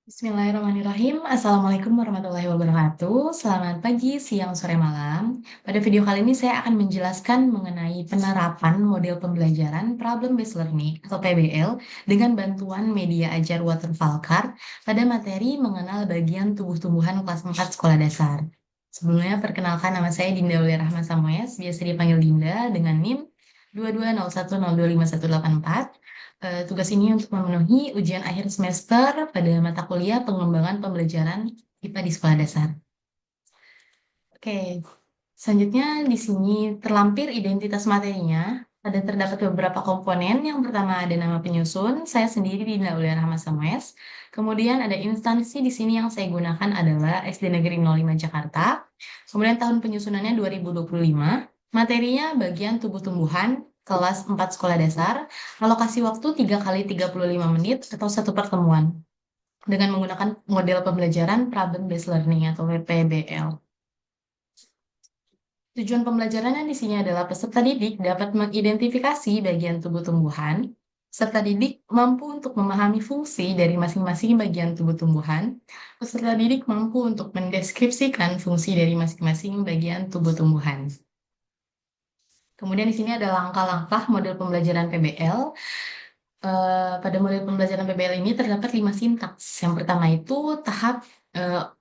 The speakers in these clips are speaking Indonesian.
Bismillahirrahmanirrahim. Assalamualaikum warahmatullahi wabarakatuh. Selamat pagi, siang, sore, malam. Pada video kali ini saya akan menjelaskan mengenai penerapan model pembelajaran Problem Based Learning atau PBL dengan bantuan media ajar waterfall card pada materi mengenal bagian tubuh-tumbuhan kelas 4 sekolah dasar. Sebelumnya perkenalkan, nama saya Dinda Aulia Rahma Samoes, biasa dipanggil Dinda dengan NIM 2201025184. Tugas ini untuk memenuhi ujian akhir semester pada mata kuliah pengembangan pembelajaran IPA di sekolah dasar. Oke, selanjutnya di sini terlampir identitas materinya. Ada terdapat beberapa komponen. Yang pertama ada nama penyusun, saya sendiri Dinda Aulia Rahma Samoes. Kemudian ada instansi di sini yang saya gunakan adalah SD Negeri 05 Jakarta. Kemudian tahun penyusunannya 2025. Materinya bagian tubuh tumbuhan kelas 4 sekolah dasar. Alokasi waktu 3 kali 35 menit atau satu pertemuan dengan menggunakan model pembelajaran Problem Based Learning atau PBL. Tujuan pembelajarannya di sini adalah peserta didik dapat mengidentifikasi bagian tubuh tumbuhan. Peserta didik mampu untuk memahami fungsi dari masing-masing bagian tubuh tumbuhan. Peserta didik mampu untuk mendeskripsikan fungsi dari masing-masing bagian tubuh tumbuhan. Kemudian di sini ada langkah-langkah model pembelajaran PBL. Pada model pembelajaran PBL ini terdapat 5 sintaks. Yang pertama itu tahap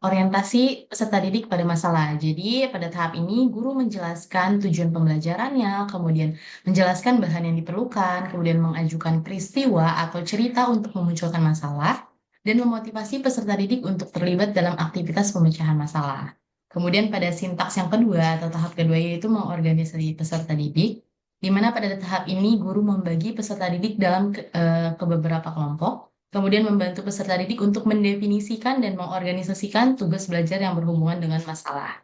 orientasi peserta didik pada masalah. Jadi pada tahap ini guru menjelaskan tujuan pembelajarannya, kemudian menjelaskan bahan yang diperlukan, kemudian mengajukan peristiwa atau cerita untuk memunculkan masalah, dan memotivasi peserta didik untuk terlibat dalam aktivitas pemecahan masalah. Kemudian pada sintaks yang kedua atau tahap kedua yaitu mengorganisasi peserta didik, di mana pada tahap ini guru membagi peserta didik ke beberapa kelompok, kemudian membantu peserta didik untuk mendefinisikan dan mengorganisasikan tugas belajar yang berhubungan dengan masalah.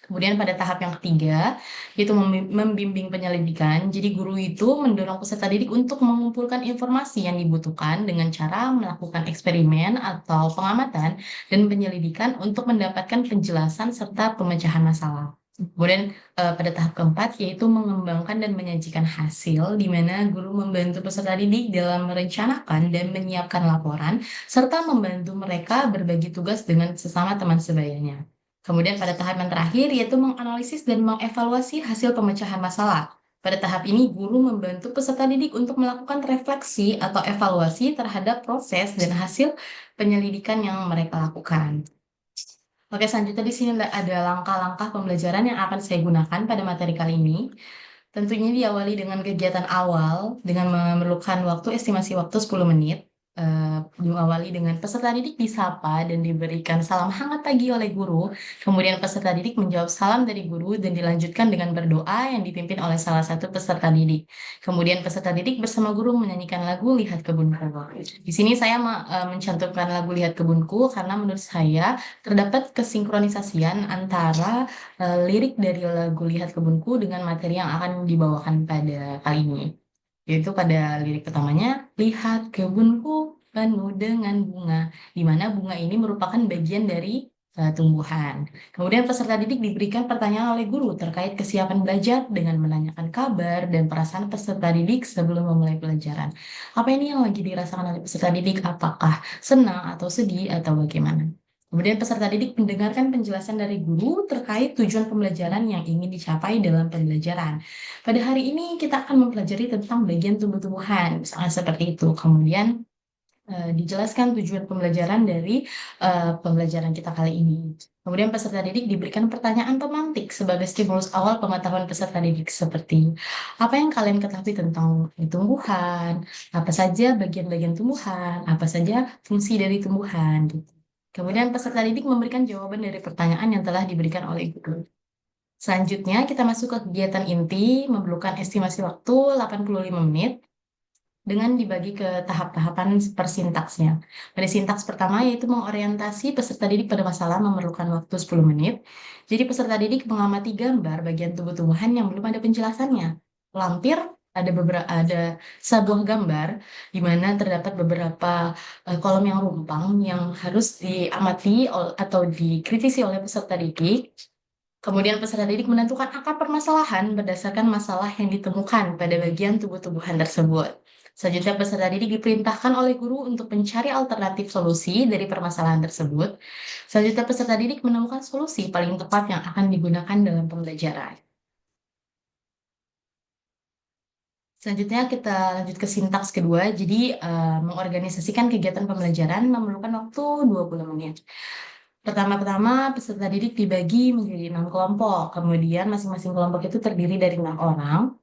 Kemudian pada tahap yang ketiga, yaitu membimbing penyelidikan. Jadi guru itu mendorong peserta didik untuk mengumpulkan informasi yang dibutuhkan dengan cara melakukan eksperimen atau pengamatan dan penyelidikan untuk mendapatkan penjelasan serta pemecahan masalah. Kemudian pada tahap keempat yaitu mengembangkan dan menyajikan hasil di mana guru membantu peserta didik dalam merencanakan dan menyiapkan laporan serta membantu mereka berbagi tugas dengan sesama teman sebayanya. Kemudian pada tahap yang terakhir yaitu menganalisis dan mengevaluasi hasil pemecahan masalah. Pada tahap ini guru membantu peserta didik untuk melakukan refleksi atau evaluasi terhadap proses dan hasil penyelidikan yang mereka lakukan. Oke, selanjutnya di sini ada langkah-langkah pembelajaran yang akan saya gunakan pada materi kali ini. Tentunya diawali dengan kegiatan awal dengan memerlukan estimasi waktu 10 menit. Diawali dengan peserta didik disapa dan diberikan salam hangat pagi oleh guru. Kemudian peserta didik menjawab salam dari guru dan dilanjutkan dengan berdoa yang dipimpin oleh salah satu peserta didik. Kemudian peserta didik bersama guru menyanyikan lagu Lihat Kebunku. Di sini saya mencantumkan lagu Lihat Kebunku karena menurut saya terdapat kesinkronisasian antara lirik dari lagu Lihat Kebunku dengan materi yang akan dibawakan pada kali ini. Yaitu pada lirik pertamanya, lihat kebunku penuh dengan bunga, di mana bunga ini merupakan bagian dari tumbuhan. Kemudian peserta didik diberikan pertanyaan oleh guru terkait kesiapan belajar dengan menanyakan kabar dan perasaan peserta didik sebelum memulai pelajaran. Apa ini yang lagi dirasakan oleh peserta didik? Apakah senang atau sedih atau bagaimana? Kemudian peserta didik mendengarkan penjelasan dari guru terkait tujuan pembelajaran yang ingin dicapai dalam pembelajaran. Pada hari ini kita akan mempelajari tentang bagian tubuh-tumbuhan, misalnya seperti itu. Kemudian dijelaskan tujuan pembelajaran dari pembelajaran kita kali ini. Kemudian peserta didik diberikan pertanyaan pemantik sebagai stimulus awal pengetahuan peserta didik seperti apa yang kalian ketahui tentang tumbuhan, apa saja bagian-bagian tumbuhan, apa saja fungsi dari tumbuhan. Gitu. Kemudian peserta didik memberikan jawaban dari pertanyaan yang telah diberikan oleh guru. Selanjutnya kita masuk ke kegiatan inti, memerlukan estimasi waktu 85 menit dengan dibagi ke tahap-tahapan per sintaksnya. Pada sintaks pertama yaitu mengorientasi peserta didik pada masalah memerlukan waktu 10 menit. Jadi peserta didik mengamati gambar bagian tubuh tumbuhan yang belum ada penjelasannya. Lampir ada sebuah gambar di mana terdapat beberapa kolom yang rumpang yang harus diamati atau dikritisi oleh peserta didik. Kemudian peserta didik menentukan akar permasalahan berdasarkan masalah yang ditemukan pada bagian tubuh-tumbuhan tersebut. Selanjutnya, peserta didik diperintahkan oleh guru untuk mencari alternatif solusi dari permasalahan tersebut. Selanjutnya, peserta didik menemukan solusi paling tepat yang akan digunakan dalam pembelajaran. Selanjutnya kita lanjut ke sintaks kedua. Jadi, mengorganisasikan kegiatan pembelajaran memerlukan waktu 20 menit. Pertama-tama, peserta didik dibagi menjadi 6 kelompok. Kemudian masing-masing kelompok itu terdiri dari 6 orang.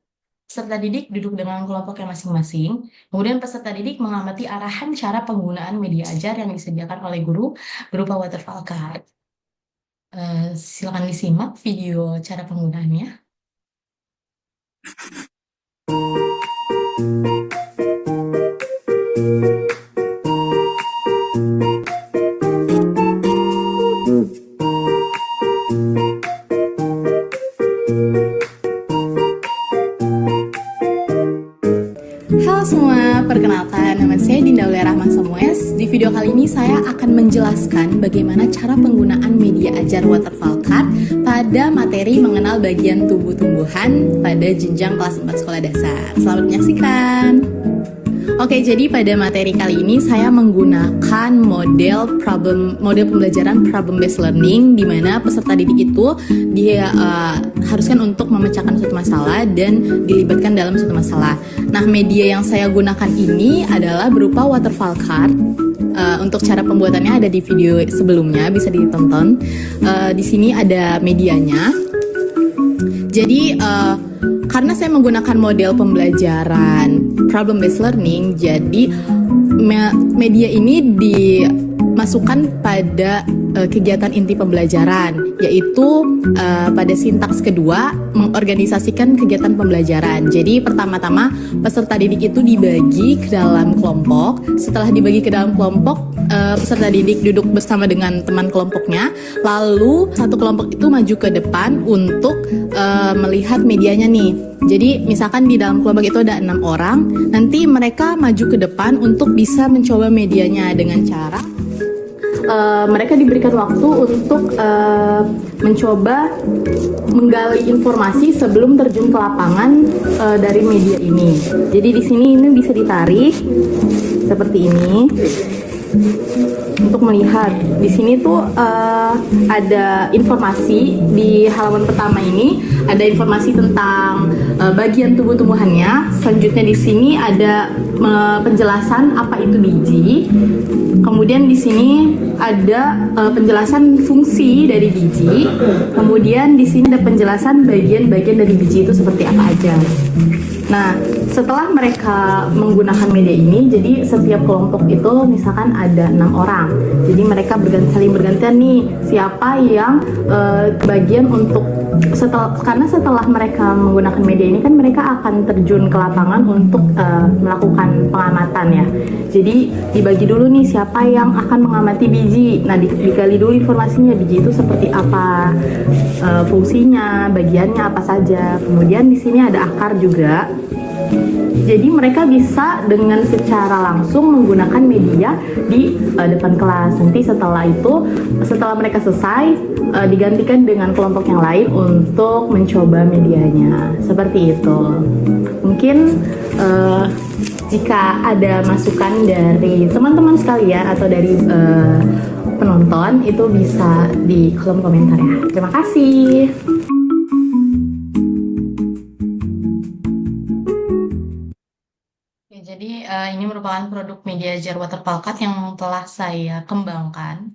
Peserta didik duduk dengan kelompoknya masing-masing. Kemudian peserta didik mengamati arahan cara penggunaan media ajar yang disediakan oleh guru berupa waterfall card. Silakan disimak video cara penggunaannya. Halo semua, perkenalkan nama saya Dinda Aulia Rahman Samues. Di video kali ini saya akan menjelaskan bagaimana cara penggunaan media ajar waterfall card pada materi mengenal bagian tubuh tumbuhan pada jenjang kelas 4 sekolah dasar. Selamat menyaksikan. Oke, jadi pada materi kali ini saya menggunakan model pembelajaran problem based learning, di mana peserta didik itu dia haruskan untuk memecahkan suatu masalah dan dilibatkan dalam suatu masalah. Nah, media yang saya gunakan ini adalah berupa waterfall card. Untuk cara pembuatannya ada di video sebelumnya, bisa ditonton. Di sini ada medianya. Jadi karena saya menggunakan model pembelajaran problem based learning, jadi media ini dimasukkan pada kegiatan inti pembelajaran, yaitu pada sintaks kedua, mengorganisasikan kegiatan pembelajaran. Jadi pertama-tama peserta didik itu dibagi ke dalam kelompok. Setelah dibagi ke dalam kelompok, peserta didik duduk bersama dengan teman kelompoknya, lalu satu kelompok itu maju ke depan untuk melihat medianya nih. Jadi misalkan di dalam kelompok itu ada 6 orang, nanti mereka maju ke depan untuk bisa mencoba medianya dengan cara mereka diberikan waktu untuk mencoba menggali informasi sebelum terjun ke lapangan dari media ini. Jadi di sini ini bisa ditarik seperti ini untuk melihat. Di sini tuh ada informasi di halaman pertama ini, ada informasi tentang bagian tubuh tumbuhannya. Selanjutnya di sini ada penjelasan apa itu biji. Kemudian di sini ada penjelasan fungsi dari biji. Kemudian di sini ada penjelasan bagian-bagian dari biji itu seperti apa aja. Nah, setelah mereka menggunakan media ini, jadi setiap kelompok itu misalkan ada 6 orang. Jadi mereka saling bergantian nih, siapa yang bagian untuk karena setelah mereka menggunakan media ini kan mereka akan terjun ke lapangan untuk melakukan pengamatan ya. Jadi dibagi dulu nih siapa yang akan mengamati biji. Nah, digali dulu informasinya, biji itu seperti apa, fungsinya, bagiannya apa saja. Kemudian di sini ada akar juga. Jadi mereka bisa dengan secara langsung menggunakan media di depan kelas. Nanti setelah mereka selesai, digantikan dengan kelompok yang lain untuk mencoba medianya. Seperti itu. Mungkin jika ada masukan dari teman-teman sekalian atau dari penonton, itu bisa di kolom komentar ya. Terima kasih. Jadi ini merupakan produk media ajar waterfall card yang telah saya kembangkan.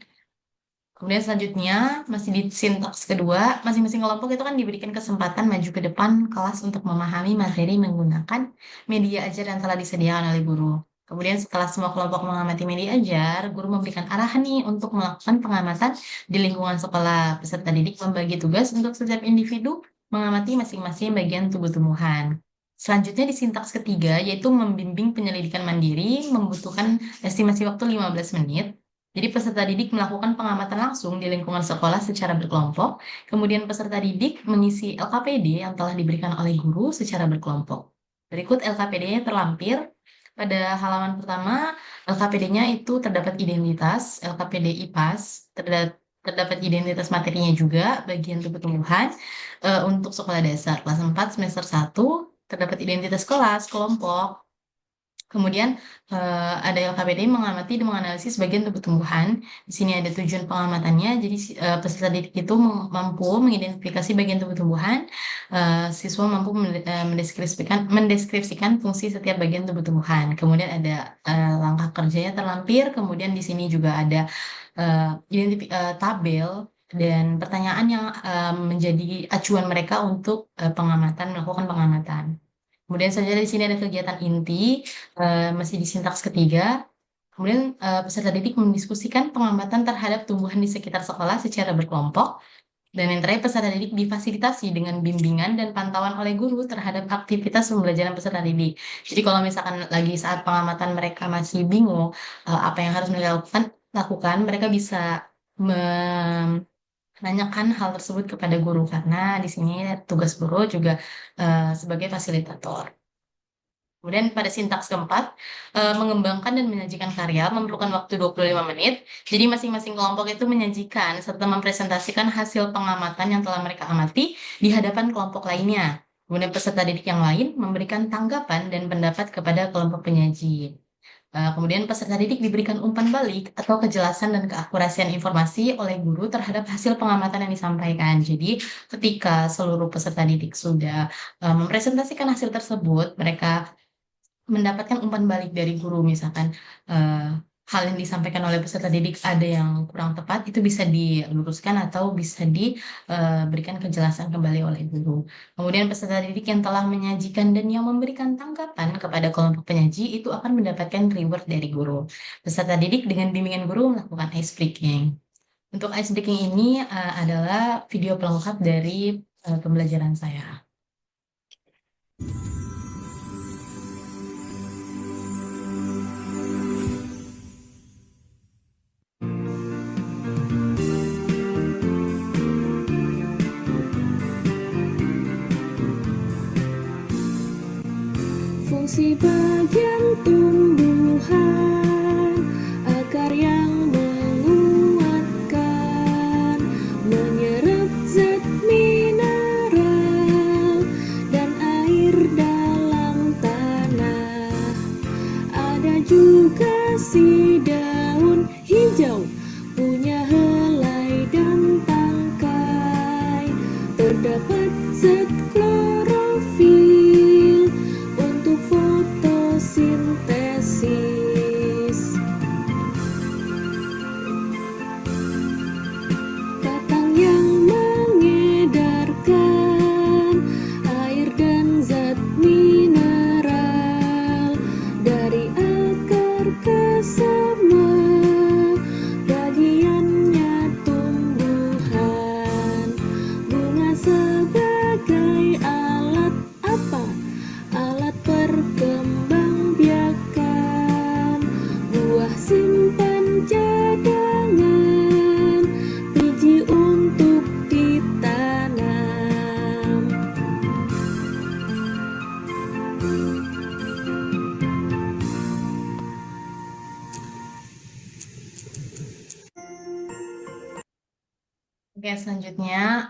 Kemudian selanjutnya, masih di sintaks kedua, masing-masing kelompok itu kan diberikan kesempatan maju ke depan kelas untuk memahami materi menggunakan media ajar yang telah disediakan oleh guru. Kemudian setelah semua kelompok mengamati media ajar, guru memberikan arahan nih untuk melakukan pengamatan di lingkungan sekolah. Peserta didik membagi tugas untuk setiap individu mengamati masing-masing bagian tubuh tumbuhan. Selanjutnya di sintaks ketiga, yaitu membimbing penyelidikan mandiri, membutuhkan estimasi waktu 15 menit. Jadi peserta didik melakukan pengamatan langsung di lingkungan sekolah secara berkelompok, kemudian peserta didik mengisi LKPD yang telah diberikan oleh guru secara berkelompok. Berikut LKPD-nya terlampir. Pada halaman pertama, LKPD-nya itu terdapat identitas, LKPD IPAS, terdapat identitas materinya juga, bagian tubuh tumbuhan, untuk sekolah dasar, kelas 4 semester 1, terdapat identitas kelas, kelompok, Kemudian ada LKPD mengamati dan menganalisis bagian tubuh tumbuhan. Di sini ada tujuan pengamatannya. Jadi peserta didik itu mampu mengidentifikasi bagian tubuh tumbuhan. Siswa mampu mendeskripsikan fungsi setiap bagian tubuh tumbuhan. Kemudian ada langkah kerjanya terlampir. Kemudian di sini juga ada tabel dan pertanyaan yang menjadi acuan mereka untuk melakukan pengamatan. Kemudian saja di sini ada kegiatan inti, masih di sintaks ketiga. Kemudian peserta didik mendiskusikan pengamatan terhadap tumbuhan di sekitar sekolah secara berkelompok. Dan yang terakhir, peserta didik difasilitasi dengan bimbingan dan pantauan oleh guru terhadap aktivitas pembelajaran peserta didik. Jadi kalau misalkan lagi saat pengamatan mereka masih bingung apa yang harus mereka lakukan, mereka bisa menanyakan hal tersebut kepada guru karena di sini tugas guru juga sebagai fasilitator. Kemudian pada sintaks keempat, mengembangkan dan menyajikan karya memerlukan waktu 25 menit. Jadi masing-masing kelompok itu menyajikan serta mempresentasikan hasil pengamatan yang telah mereka amati di hadapan kelompok lainnya. Kemudian peserta didik yang lain memberikan tanggapan dan pendapat kepada kelompok penyaji. Kemudian peserta didik diberikan umpan balik atau kejelasan dan keakurasian informasi oleh guru terhadap hasil pengamatan yang disampaikan. Jadi ketika seluruh peserta didik sudah mempresentasikan hasil tersebut, mereka mendapatkan umpan balik dari guru, misalkan hal yang disampaikan oleh peserta didik ada yang kurang tepat, itu bisa diluruskan atau bisa diberikan kejelasan kembali oleh guru. Kemudian peserta didik yang telah menyajikan dan yang memberikan tanggapan kepada kelompok penyaji itu akan mendapatkan reward dari guru. Peserta didik dengan bimbingan guru melakukan ice breaking. Untuk ice breaking ini adalah video pelengkap dari pembelajaran saya. Fungsi bagian tumbuhan, akar yang menguatkan, menyerap zat mineral dan air dalam tanah. Ada juga si daun hijau, punya helai dan tangkai. Terdapat zat klorofil untuk fotosintesis. Batang yang mengedarkan air dan zat mineral dari akar ke semua bagiannya tumbuhan. Bunga sebagai alat apa? Alat perkembangbiakan. Buah simpan cadangan, biji untuk ditanam. Oke, selanjutnya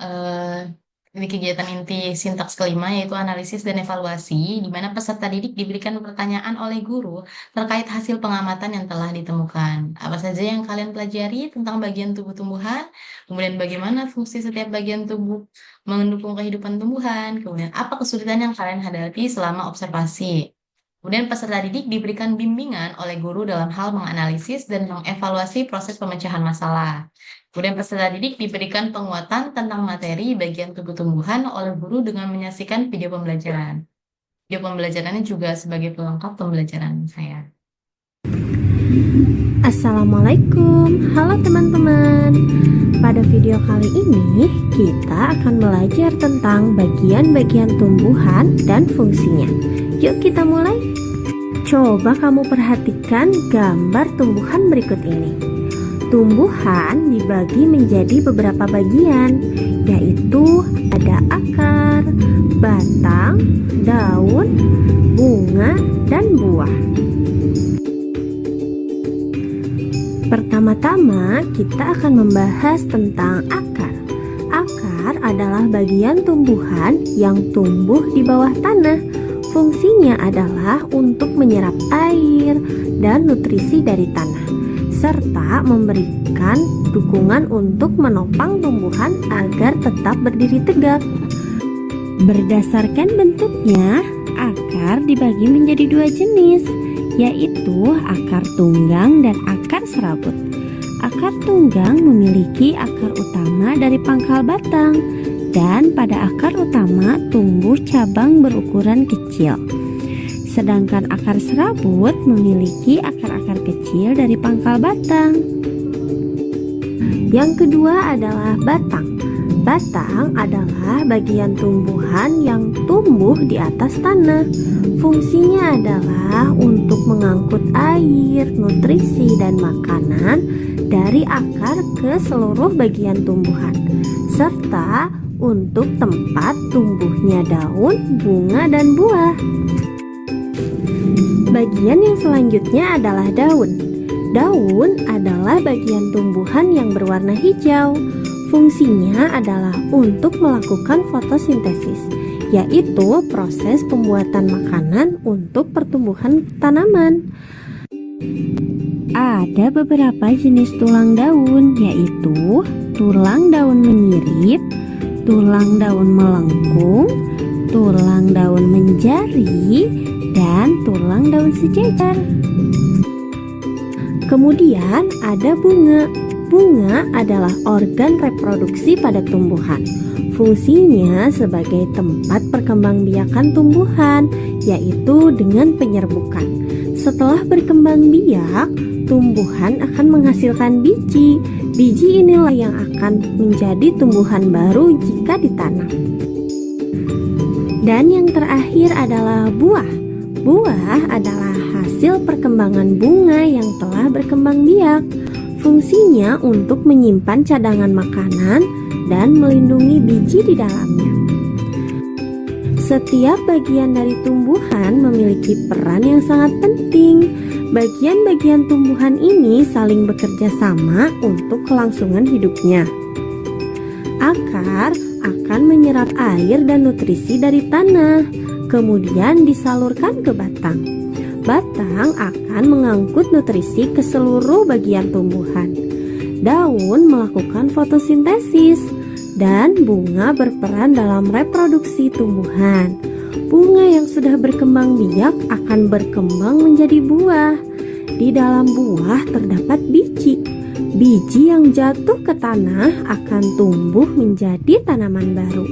di kegiatan inti sintaks kelima yaitu analisis dan evaluasi, di mana peserta didik diberikan pertanyaan oleh guru terkait hasil pengamatan yang telah ditemukan. Apa saja yang kalian pelajari tentang bagian tubuh tumbuhan, kemudian bagaimana fungsi setiap bagian tubuh mendukung kehidupan tumbuhan, kemudian apa kesulitan yang kalian hadapi selama observasi. Kemudian peserta didik diberikan bimbingan oleh guru dalam hal menganalisis dan mengevaluasi proses pemecahan masalah. Kemudian peserta didik diberikan penguatan tentang materi bagian tubuh tumbuhan oleh guru dengan menyaksikan video pembelajaran. Video pembelajarannya juga sebagai pelengkap pembelajaran saya. Assalamualaikum, halo teman-teman. Pada video kali ini kita akan belajar tentang bagian-bagian tumbuhan dan fungsinya. Yuk kita mulai. Coba kamu perhatikan gambar tumbuhan berikut ini. Tumbuhan dibagi menjadi beberapa bagian, yaitu ada akar, batang, daun, bunga, dan buah. Pertama-tama kita akan membahas tentang akar. Akar adalah bagian tumbuhan yang tumbuh di bawah tanah. Fungsinya adalah untuk menyerap air dan nutrisi dari tanah, serta memberikan dukungan untuk menopang tumbuhan agar tetap berdiri tegak. Berdasarkan bentuknya, akar dibagi menjadi dua jenis, yaitu akar tunggang dan akar serabut. Akar tunggang memiliki akar utama dari pangkal batang, dan pada akar utama tumbuh cabang berukuran kecil. Sedangkan akar serabut memiliki akar-akar kecil dari pangkal batang. Yang kedua adalah batang. Batang adalah bagian tumbuhan yang tumbuh di atas tanah. Fungsinya adalah untuk mengangkut air, nutrisi, dan makanan dari akar ke seluruh bagian tumbuhan, serta untuk tempat tumbuhnya daun, bunga, dan buah. Bagian yang selanjutnya adalah daun. Daun adalah bagian tumbuhan yang berwarna hijau. Fungsinya adalah untuk melakukan fotosintesis, yaitu proses pembuatan makanan untuk pertumbuhan tanaman. Ada beberapa jenis tulang daun, yaitu tulang daun menyirip, tulang daun melengkung, tulang daun menjari, dan tulang daun sejajar. Kemudian ada bunga. Bunga adalah organ reproduksi pada tumbuhan. Fungsinya sebagai tempat perkembangbiakan tumbuhan, yaitu dengan penyerbukan. Setelah berkembang biak, tumbuhan akan menghasilkan biji. Biji inilah yang akan menjadi tumbuhan baru jika ditanam. Dan yang terakhir adalah buah. Buah adalah hasil perkembangan bunga yang telah berkembang biak. Fungsinya untuk menyimpan cadangan makanan dan melindungi biji di dalamnya. Setiap bagian dari tumbuhan memiliki peran yang sangat penting. Bagian-bagian tumbuhan ini saling bekerja sama untuk kelangsungan hidupnya. Akar akan menyerap air dan nutrisi dari tanah, kemudian disalurkan ke batang. Batang akan mengangkut nutrisi ke seluruh bagian tumbuhan. Daun melakukan fotosintesis, dan bunga berperan dalam reproduksi tumbuhan. Bunga yang sudah berkembang biak akan berkembang menjadi buah. Di dalam buah terdapat biji. Biji yang jatuh ke tanah akan tumbuh menjadi tanaman baru.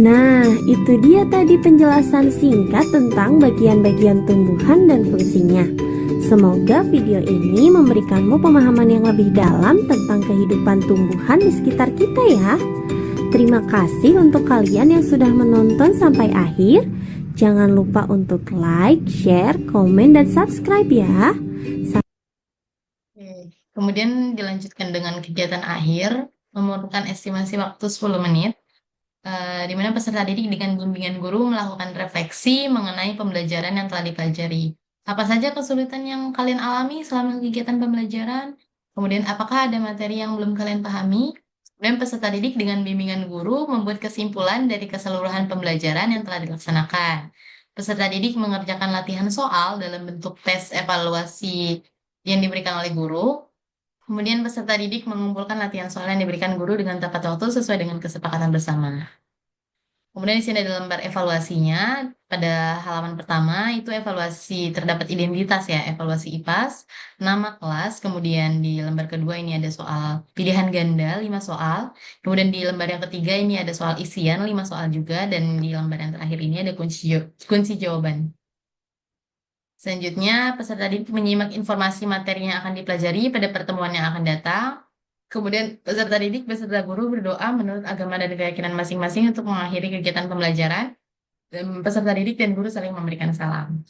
Nah, itu dia tadi penjelasan singkat tentang bagian-bagian tumbuhan dan fungsinya. Semoga video ini memberikanmu pemahaman yang lebih dalam tentang kehidupan tumbuhan di sekitar kita ya. Terima kasih untuk kalian yang sudah menonton sampai akhir. Jangan lupa untuk like, share, komen, dan subscribe ya. Oke. Kemudian dilanjutkan dengan kegiatan akhir, memerlukan estimasi waktu 10 menit. Di mana peserta didik dengan bimbingan guru melakukan refleksi mengenai pembelajaran yang telah dipelajari. Apa saja kesulitan yang kalian alami selama kegiatan pembelajaran? Kemudian apakah ada materi yang belum kalian pahami? Kemudian peserta didik dengan bimbingan guru membuat kesimpulan dari keseluruhan pembelajaran yang telah dilaksanakan. Peserta didik mengerjakan latihan soal dalam bentuk tes evaluasi yang diberikan oleh guru. Kemudian peserta didik mengumpulkan latihan soal yang diberikan guru dengan tepat waktu sesuai dengan kesepakatan bersama. Kemudian di sini ada lembar evaluasinya. Pada halaman pertama itu evaluasi terdapat identitas ya, evaluasi IPAS, nama kelas. Kemudian di lembar kedua ini ada soal pilihan ganda 5 soal. Kemudian di lembar yang ketiga ini ada soal isian 5 soal juga, dan di lembar yang terakhir ini ada kunci jawaban. Selanjutnya, peserta didik menyimak informasi materi yang akan dipelajari pada pertemuan yang akan datang. Kemudian, peserta didik beserta guru berdoa menurut agama dan keyakinan masing-masing untuk mengakhiri kegiatan pembelajaran. Dan peserta didik dan guru saling memberikan salam.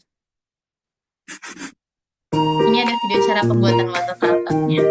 Ini ada video cara pembuatan waterfall-nya.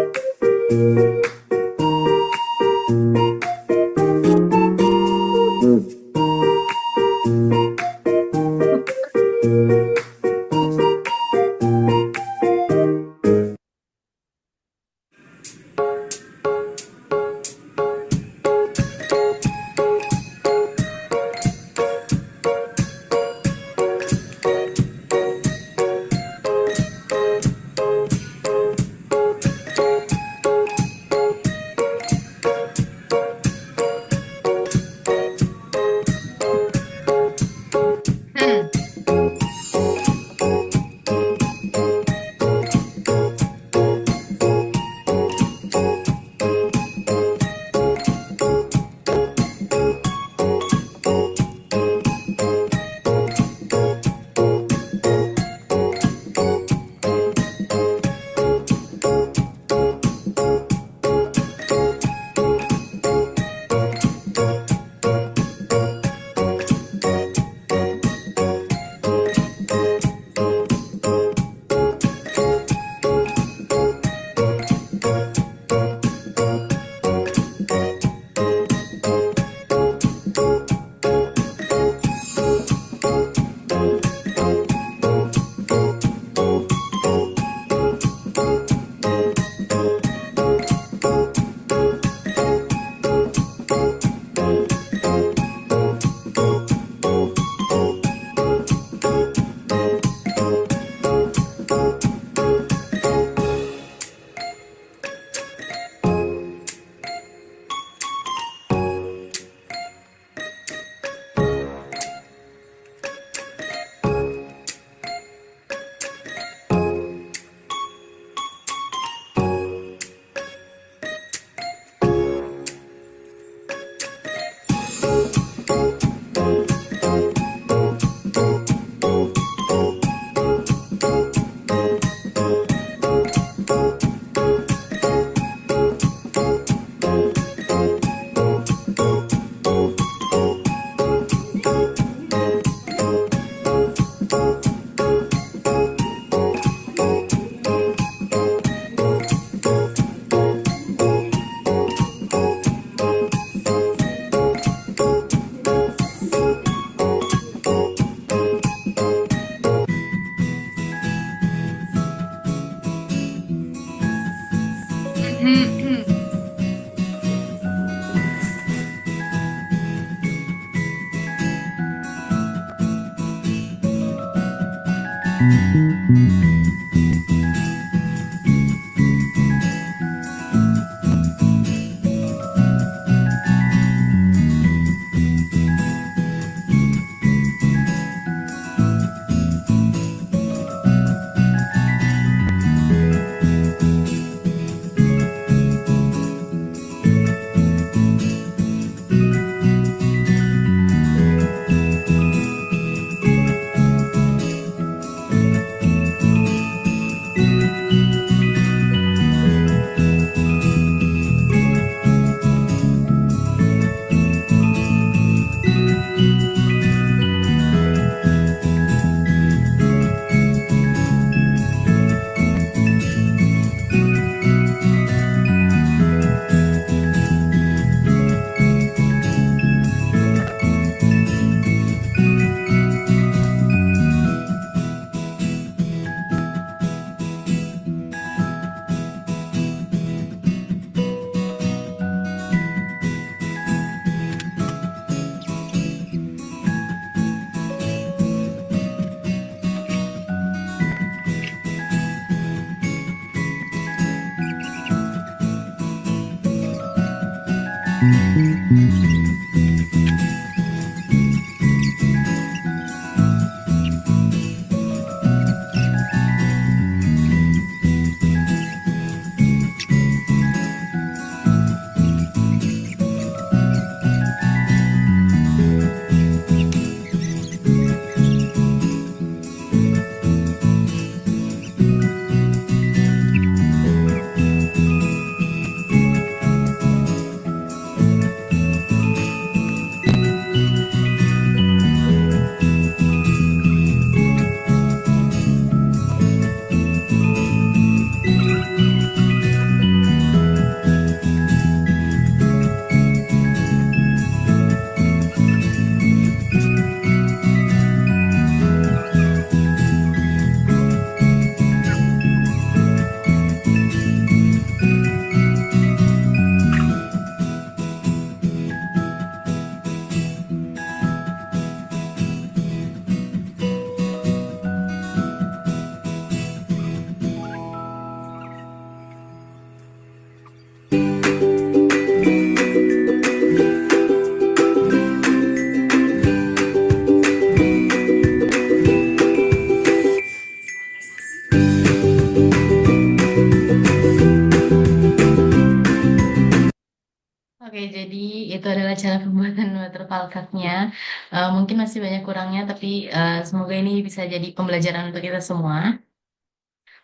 Oke, jadi itu adalah cara pembuatan waterfall card-nya. Mungkin masih banyak kurangnya, tapi semoga ini bisa jadi pembelajaran untuk kita semua.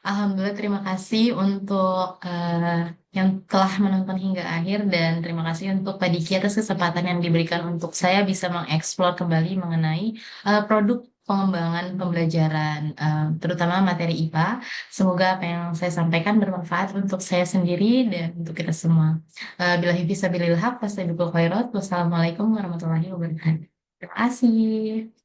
Alhamdulillah, terima kasih untuk yang telah menonton hingga akhir dan terima kasih untuk Pak Diki atas kesempatan yang diberikan untuk saya bisa mengeksplor kembali mengenai produk pengembangan pembelajaran, terutama materi IPA. Semoga apa yang saya sampaikan bermanfaat untuk saya sendiri dan untuk kita semua. Billahi fisabilillah, wassalamualaikum warahmatullahi wabarakatuh. Terima kasih.